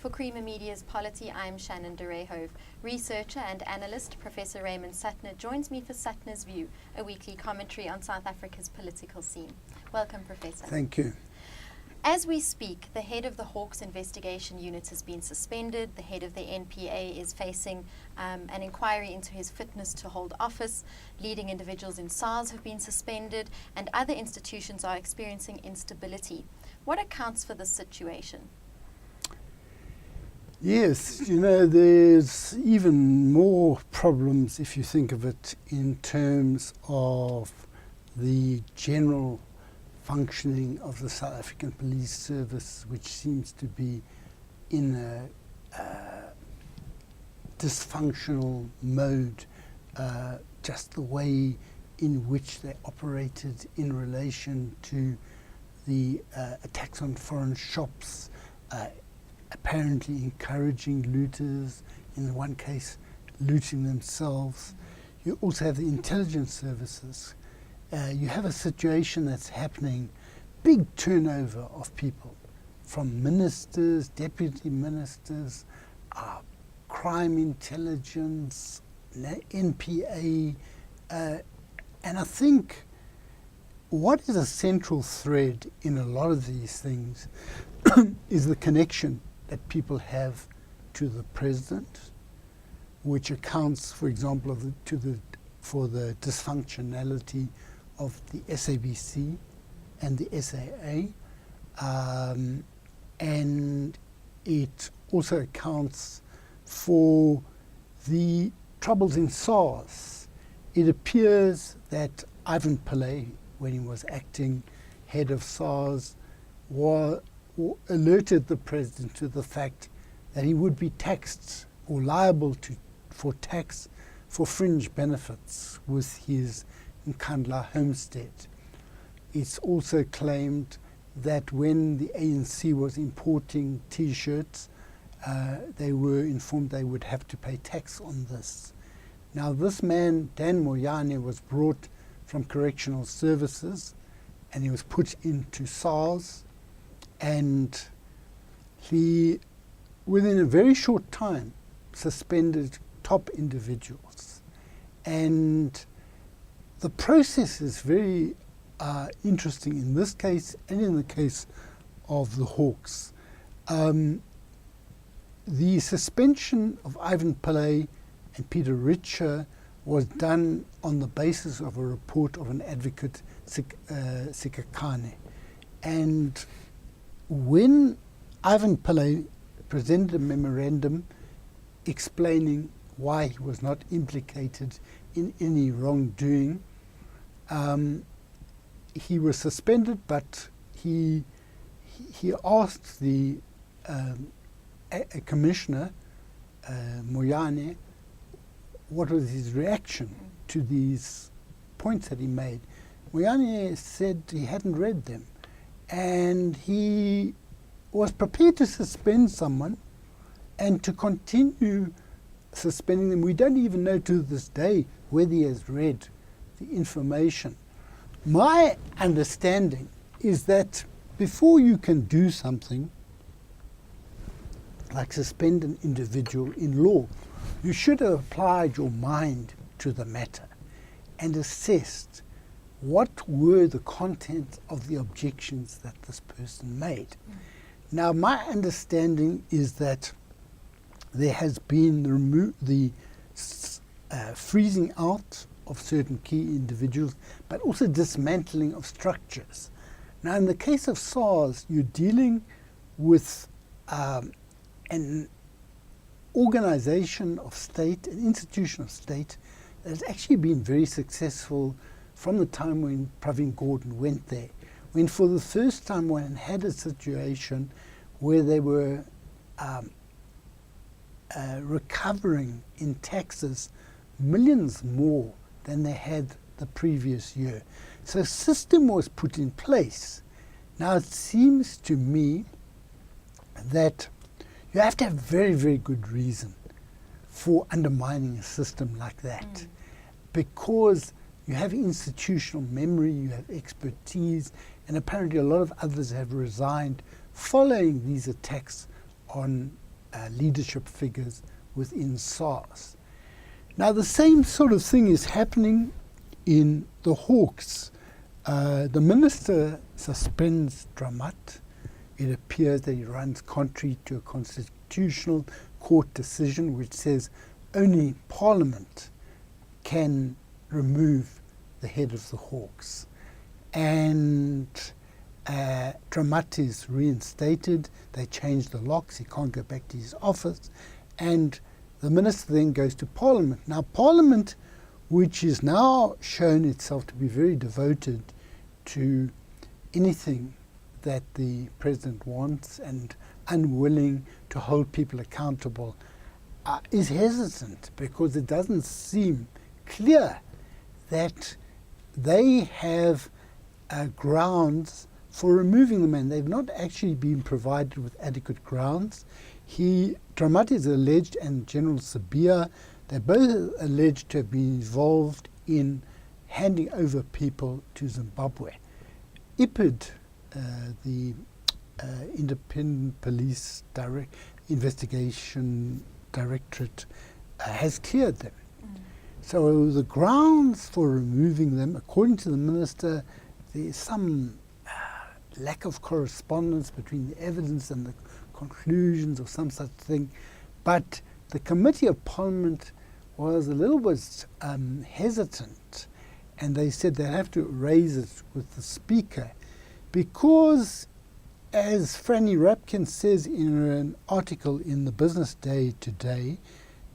For Creamer Media's Polity, I'm Shannon de Rehove. Researcher and analyst Professor Raymond Suttner joins me for Suttner's View, a weekly commentary on South Africa's political scene. Welcome, Professor. Thank you. As we speak, the head of the Hawks investigation unit has been suspended. The head of the NPA is facing an inquiry into his fitness to hold office. Leading individuals in SARS have been suspended, and other institutions are experiencing instability. What accounts for this situation? Yes, there's even more problems if you think of it in terms of the general functioning of the South African Police Service, which seems to be in a dysfunctional mode, just the way in which they operated in relation to the attacks on foreign shops, apparently encouraging looters, in one case looting themselves. You also have the intelligence services. You have a situation that's happening, big turnover of people, from ministers, deputy ministers, crime intelligence, NPA, and I think what is a central thread in a lot of these things is the connection that people have to the president, which accounts, for example, for the dysfunctionality of the SABC and the SAA, and it also accounts for the troubles in SARS. It appears that Ivan Pillay, when he was acting head of SARS, alerted the president to the fact that he would be taxed or liable for tax for fringe benefits with his Nkandla homestead. It's also claimed that when the ANC was importing T-shirts, they were informed they would have to pay tax on this. Now this man, Dan Moyane, was brought from Correctional Services and he was put into SARS, and he, within a very short time, suspended top individuals. And the process is very interesting in this case and in the case of the Hawks. The suspension of Ivan Pillay and Peter Richer was done on the basis of a report of an advocate, Sikakane. And when Ivan Pillay presented a memorandum explaining why he was not implicated in any wrongdoing, he was suspended, but he asked the a commissioner, Moyane, what was his reaction to these points that he made. Moyane said he hadn't read them, and he was prepared to suspend someone and to continue suspending them. We don't even know to this day whether he has read the information. My understanding is that before you can do something like suspend an individual in law, you should have applied your mind to the matter and assessed what were the contents of the objections that this person made. Now, my understanding is that there has been the freezing out of certain key individuals, but also dismantling of structures. Now, in the case of SARS, you're dealing with an organization of state, an institution of state, that has actually been very successful from the time when Pravin Gordhan went there, when for the first time one had a situation where they were recovering in taxes millions more than they had the previous year. So a system was put in place. Now it seems to me that you have to have very, very good reason for undermining a system like that, because you have institutional memory, you have expertise, and apparently a lot of others have resigned following these attacks on leadership figures within SARS. Now, the same sort of thing is happening in the Hawks. The minister suspends Dramat. It appears that he runs contrary to a constitutional court decision which says only Parliament can remove the head of the Hawks. And Dramat is reinstated. They change the locks. He can't go back to his office. And the minister then goes to Parliament. Now, Parliament, which is now shown itself to be very devoted to anything that the president wants and unwilling to hold people accountable, is hesitant because it doesn't seem clear that they have grounds for removing the man. They've not actually been provided with adequate grounds. Dramat is alleged, and General Sabia, they're both alleged to have been involved in handing over people to Zimbabwe. IPID, the Independent Police Investigation Directorate, has cleared them. So the grounds for removing them, according to the minister, there's some lack of correspondence between the evidence and the conclusions or some such thing. But the Committee of Parliament was a little bit hesitant, and they said they'd have to raise it with the Speaker because, as Franny Rapkin says in an article in the Business Day today,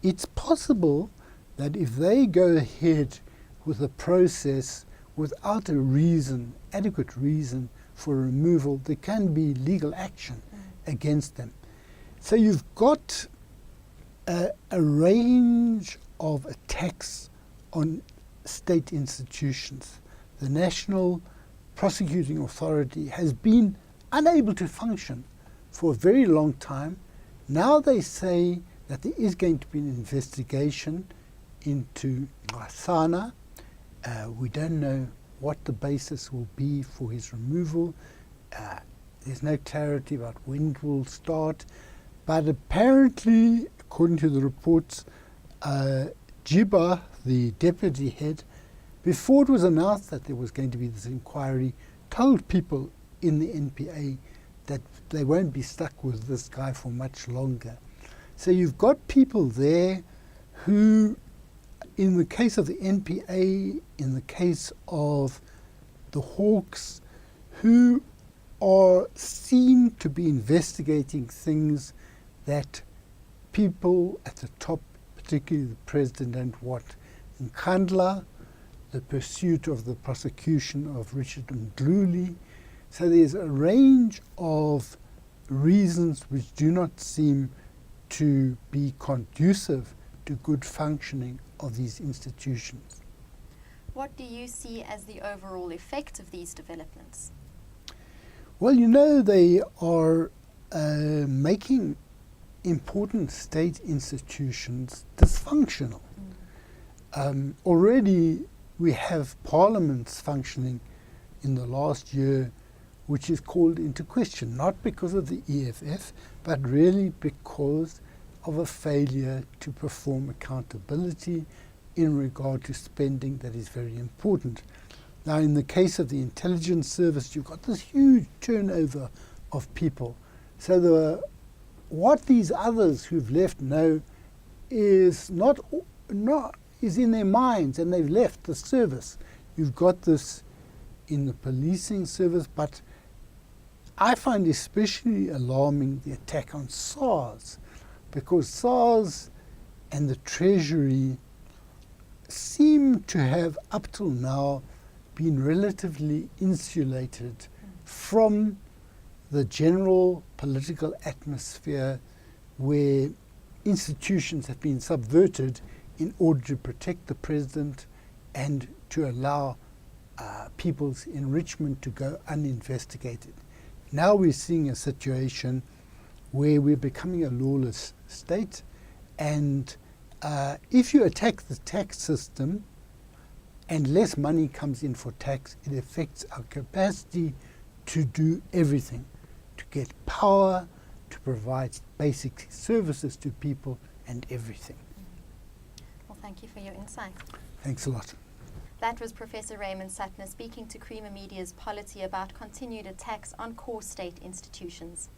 it's possible that if they go ahead with a process without a reason, adequate reason for removal, there can be legal action against them. So you've got a range of attacks on state institutions. The National Prosecuting Authority has been unable to function for a very long time. Now they say that there is going to be an investigation into Ngasana. We don't know what the basis will be for his removal. There's no clarity about when it will start. But apparently, according to the reports, Jiba, the deputy head, before it was announced that there was going to be this inquiry, told people in the NPA that they won't be stuck with this guy for much longer. So you've got people there who, in the case of the NPA, in the case of the Hawks, who are seen to be investigating things that people at the top, particularly the president, don't want. In Nkandla, the pursuit of the prosecution of Richard Mdluli. So there's a range of reasons which do not seem to be conducive to good functioning of these institutions. What do you see as the overall effect of these developments? Well, you know, they are making important state institutions dysfunctional. Already we have parliaments functioning in the last year which is called into question, not because of the EFF, but really because of a failure to perform accountability in regard to spending that is very important. Now, in the case of the intelligence service, you've got this huge turnover of people. So what these others who've left know is not is in their minds, and they've left the service. You've got this in the policing service, but I find especially alarming the attack on SARS, because SARS and the Treasury seem to have, up till now, been relatively insulated from the general political atmosphere where institutions have been subverted in order to protect the president and to allow people's enrichment to go uninvestigated. Now we're seeing a situation where we're becoming a lawless state, and if you attack the tax system and less money comes in for tax, it affects our capacity to do everything, to get power to provide basic services to people and everything. Well, thank you for your insight. Thanks a lot. That was Professor Raymond Suttner speaking to Creamer Media's Polity about continued attacks on core state institutions.